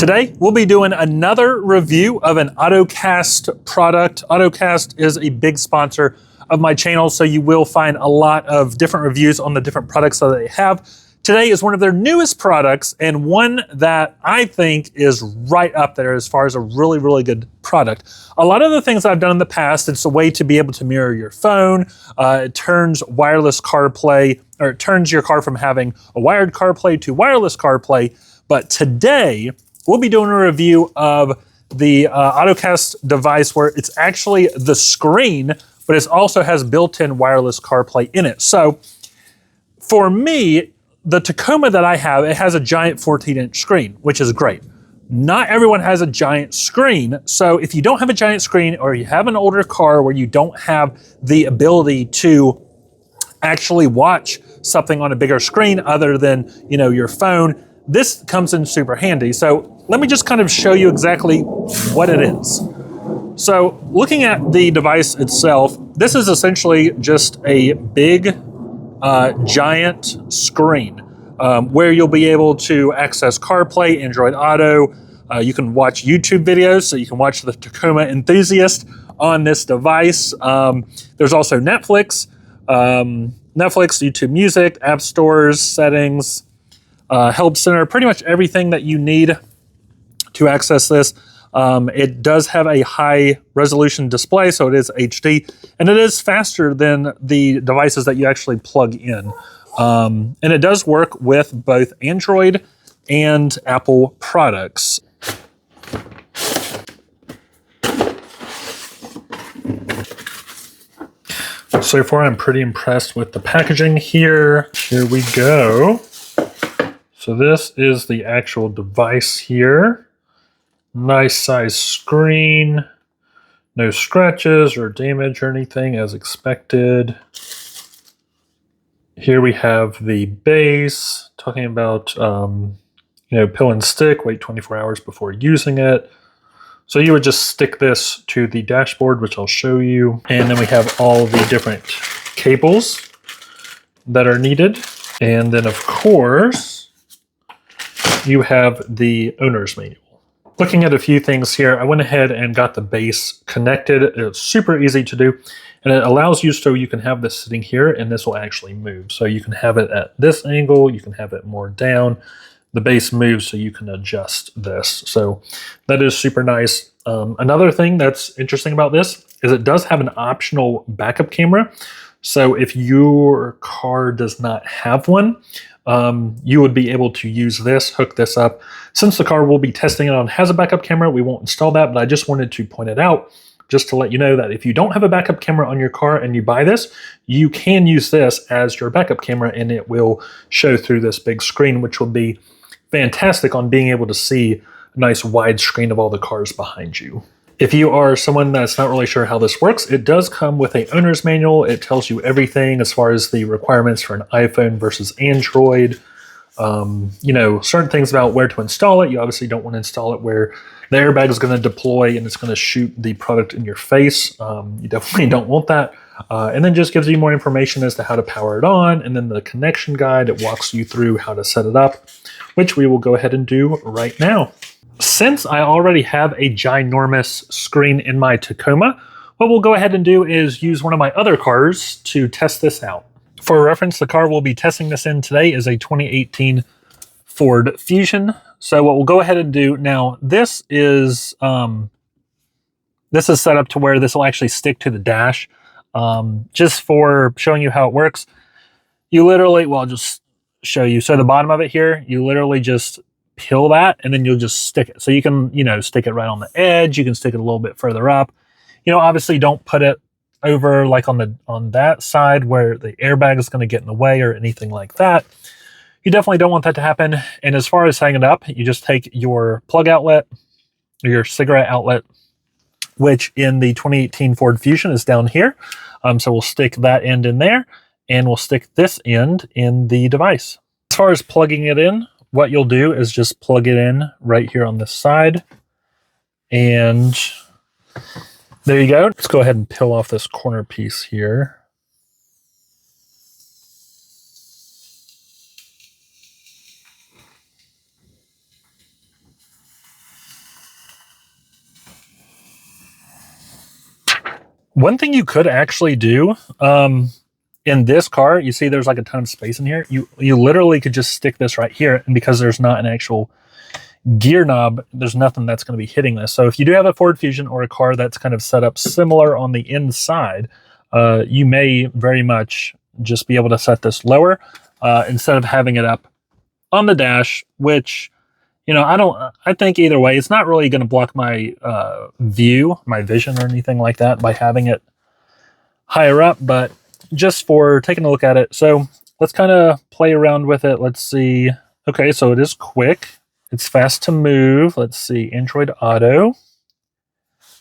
Today, we'll be doing another review of an AuTTOCAST product. AuTTOCAST is a big sponsor of my channel, so you will find a lot of different reviews on the different products that they have. Today is one of their newest products and one that I think is right up there as far as a really, really good product. A lot of the things I've done in the past, it's a way to be able to mirror your phone. It turns wireless CarPlay, or it turns your car from having a wired CarPlay to wireless CarPlay. But today, we'll be doing a review of the AuTTOCAST device where it's actually the screen, but it also has built-in wireless CarPlay in it. So for me, the Tacoma that I have, it has a giant 14-inch screen, which is great. Not everyone has a giant screen. So if you don't have a giant screen or you have an older car where you don't have the ability to actually watch something on a bigger screen other than, your phone, this comes in super handy. So let me just kind of show you exactly what it is. So looking at the device itself, this is essentially just a big, giant screen where you'll be able to access CarPlay, Android Auto. You can watch YouTube videos, so you can watch the Tacoma Enthusiast on this device. There's also Netflix, YouTube Music, App Stores, Settings, Help Center, pretty much everything that you need to access this. It does have a high resolution display, so it is HD, and it is faster than the devices that you actually plug in. And it does work with both Android and Apple products. So far, I'm pretty impressed with the packaging here. Here we go. So this is the actual device here. Nice size screen. No scratches or damage or anything as expected. Here we have the base, talking about, pill and stick, wait 24 hours before using it. So you would just stick this to the dashboard, which I'll show you. And then we have all the different cables that are needed. And then of course, you have the owner's manual. Looking at a few things here, I went ahead and got the base connected. It's super easy to do, and it allows you so you can have this sitting here and this will actually move. So you can have it at this angle, you can have it more down. The base moves so you can adjust this. So that is super nice. Another thing that's interesting about this is it does have an optional backup camera. So if your car does not have one, you would be able to use this, hook this up. Since the car will be testing it on has a backup camera, we won't install that, but I just wanted to point it out just to let you know that if you don't have a backup camera on your car and you buy this, you can use this as your backup camera and it will show through this big screen, which will be fantastic on being able to see a nice wide screen of all the cars behind you. If you are someone that's not really sure how this works, it does come with an owner's manual. It tells you everything as far as the requirements for an iPhone versus Android. Certain things about where to install it. You obviously don't want to install it where the airbag is going to deploy and it's going to shoot the product in your face. You definitely don't want that. And then just gives you more information as to how to power it on. And then the connection guide, it walks you through how to set it up, which we will go ahead and do right now. Since I already have a ginormous screen in my Tacoma, what we'll go ahead and do is use one of my other cars to test this out. For reference, the car we'll be testing this in today is a 2018 Ford Fusion. So what we'll go ahead and do now, this is set up to where this will actually stick to the dash. Just for showing you how it works, you literally, I'll just show you. So the bottom of it here, you literally just peel that and then you'll just stick it. So you can, stick it right on the edge. You can stick it a little bit further up. Obviously don't put it over like on that side where the airbag is going to get in the way or anything like that. You definitely don't want that to happen. And as far as hanging it up, you just take your plug outlet or your cigarette outlet, which in the 2018 Ford Fusion is down here. So we'll stick that end in there and we'll stick this end in the device. As far as plugging it in, what you'll do is just plug it in right here on this side. And there you go. Let's go ahead and peel off this corner piece here. One thing you could actually do, in this car, you see there's like a ton of space in here. You literally could just stick this right here, and because there's not an actual gear knob, there's nothing that's going to be hitting this. So if you do have a Ford Fusion or a car that's kind of set up similar on the inside, you may very much just be able to set this lower instead of having it up on the dash, which, you know, I think either way, it's not really going to block my my vision or anything like that by having it higher up, but just for taking a look at it. So let's kind of play around with it. Let's see. Okay, so it is quick. It's fast to move. Let's see, Android Auto.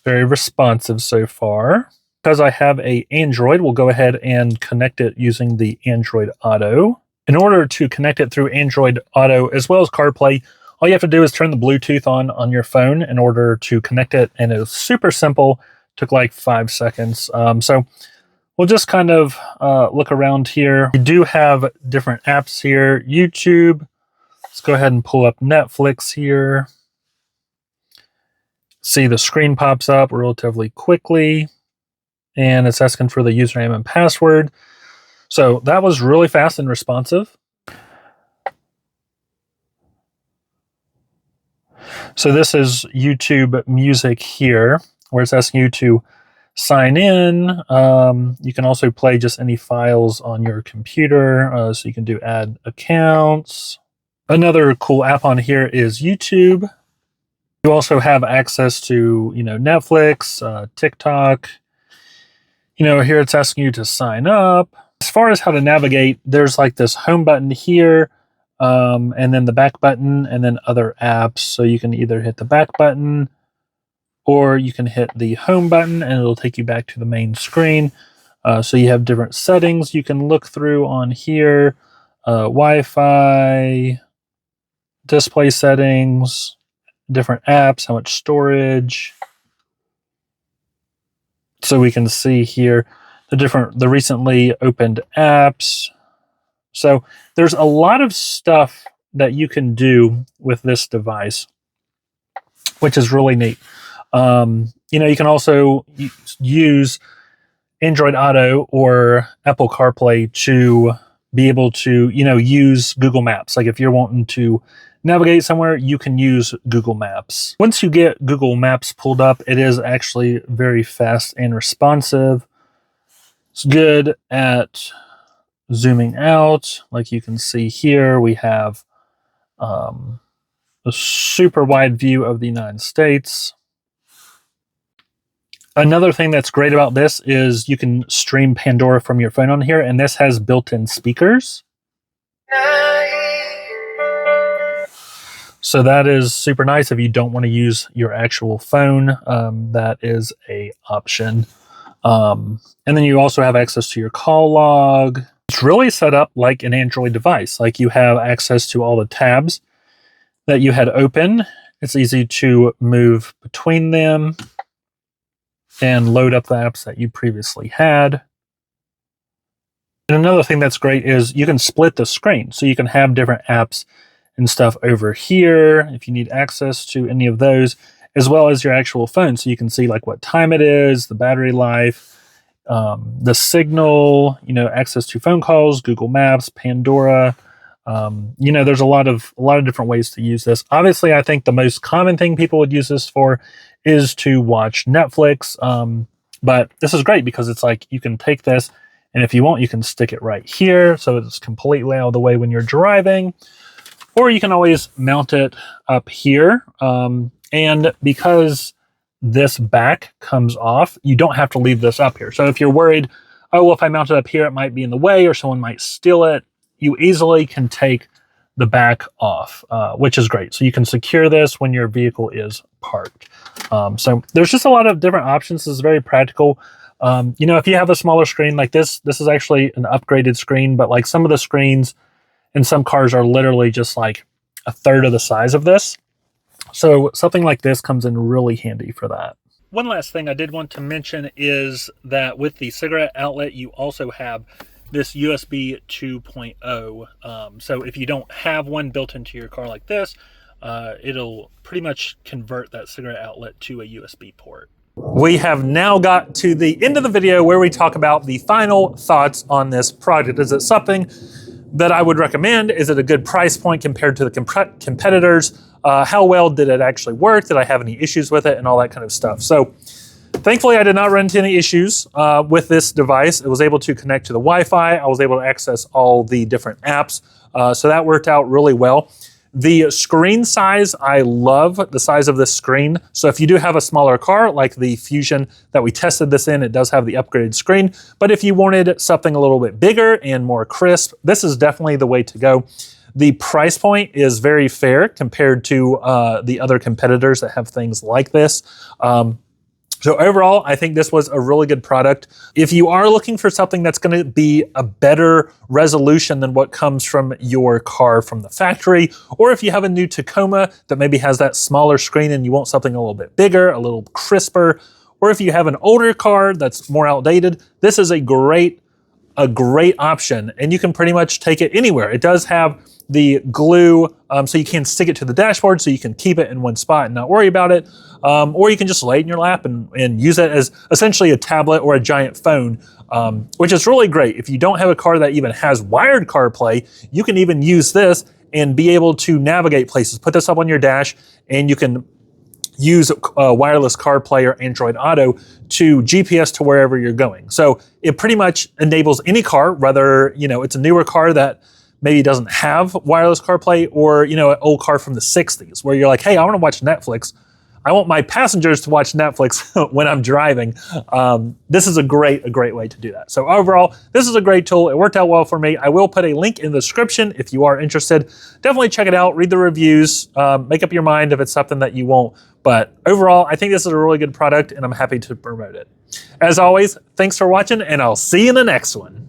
Very responsive so far. Because I have a Android, we'll go ahead and connect it using the Android Auto. In order to connect it through Android Auto as well as CarPlay, all you have to do is turn the Bluetooth on your phone in order to connect it, and it's super simple. Took like 5 seconds. So we'll just kind of look around here. We do have different apps here. YouTube. Let's go ahead and pull up Netflix here. See, the screen pops up relatively quickly, and it's asking for the username and password. So that was really fast and responsive. So this is YouTube Music here, where it's asking you to sign in. You can also play just any files on your computer, so you can do add accounts. Another cool app on here is YouTube. You also have access to, you know, Netflix, TikTok. You know, here it's asking you to sign up. As far as how to navigate, there's like this home button here, and then the back button, and then other apps. So you can either hit the back button, or you can hit the home button, and it'll take you back to the main screen. So you have different settings you can look through on here. Wi-Fi, display settings, different apps, how much storage. So we can see here the recently opened apps. So there's a lot of stuff that you can do with this device, which is really neat. You know, you can also use Android Auto or Apple CarPlay to be able to, you know, use Google Maps. Like if you're wanting to navigate somewhere, you can use Google Maps. Once you get Google Maps pulled up, it is actually very fast and responsive. It's good at zooming out. Like you can see here, we have a super wide view of the United States. Another thing that's great about this is you can stream Pandora from your phone on here, and this has built-in speakers. So that is super nice if you don't want to use your actual phone. That is an option. And then you also have access to your call log. It's really set up like an Android device. Like you have access to all the tabs that you had open. It's easy to move between them and load up the apps that you previously had. And another thing that's great is you can split the screen. So you can have different apps and stuff over here if you need access to any of those, as well as your actual phone. So you can see like what time it is, the battery life, the signal, you know, access to phone calls, Google Maps, Pandora. You know, there's a lot of different ways to use this. Obviously, I think the most common thing people would use this for is to watch Netflix. But this is great because it's like you can take this, and if you want, you can stick it right here, so it's completely out of the way when you're driving. Or you can always mount it up here. And because this back comes off, you don't have to leave this up here. So if you're worried, oh, well, if I mount it up here, it might be in the way or someone might steal it, you easily can take the back off, which is great. So you can secure this when your vehicle is parked. So there's just a lot of different options. This is very practical. You know, if you have a smaller screen like this is actually an upgraded screen, but like some of the screens in some cars are literally just like a third of the size of this. So something like this comes in really handy for that. One last thing I did want to mention is that with the cigarette outlet, you also have this USB 2.0. So if you don't have one built into your car like this, it'll pretty much convert that cigarette outlet to a USB port. We have now got to the end of the video where we talk about the final thoughts on this product. Is it something that I would recommend? Is it a good price point compared to the competitors? How well did it actually work? Did I have any issues with it and all that kind of stuff? So thankfully, I did not run into any issues with this device. It was able to connect to the Wi-Fi. I was able to access all the different apps. So that worked out really well. The screen size, I love the size of this screen. So if you do have a smaller car, like the Fusion that we tested this in, it does have the upgraded screen. But if you wanted something a little bit bigger and more crisp, this is definitely the way to go. The price point is very fair compared to the other competitors that have things like this. So overall, I think this was a really good product. If you are looking for something that's going to be a better resolution than what comes from your car from the factory, or if you have a new Tacoma that maybe has that smaller screen and you want something a little bit bigger, a little crisper, or if you have an older car that's more outdated, this is a great option, and you can pretty much take it anywhere. It does have the glue, so you can stick it to the dashboard so you can keep it in one spot and not worry about it. Or you can just lay it in your lap and use it as essentially a tablet or a giant phone, which is really great. If you don't have a car that even has wired CarPlay, you can even use this and be able to navigate places. Put this up on your dash and you can use wireless CarPlay or Android Auto to GPS to wherever you're going. So it pretty much enables any car, whether it's a newer car that maybe doesn't have wireless CarPlay, or an old car from the 60s where you're like, hey, I want to watch Netflix. I want my passengers to watch Netflix when I'm driving. This is a great way to do that. So overall, this is a great tool. It worked out well for me. I will put a link in the description if you are interested. Definitely check it out, read the reviews, make up your mind if it's something that you want. But overall, I think this is a really good product and I'm happy to promote it. As always, thanks for watching and I'll see you in the next one.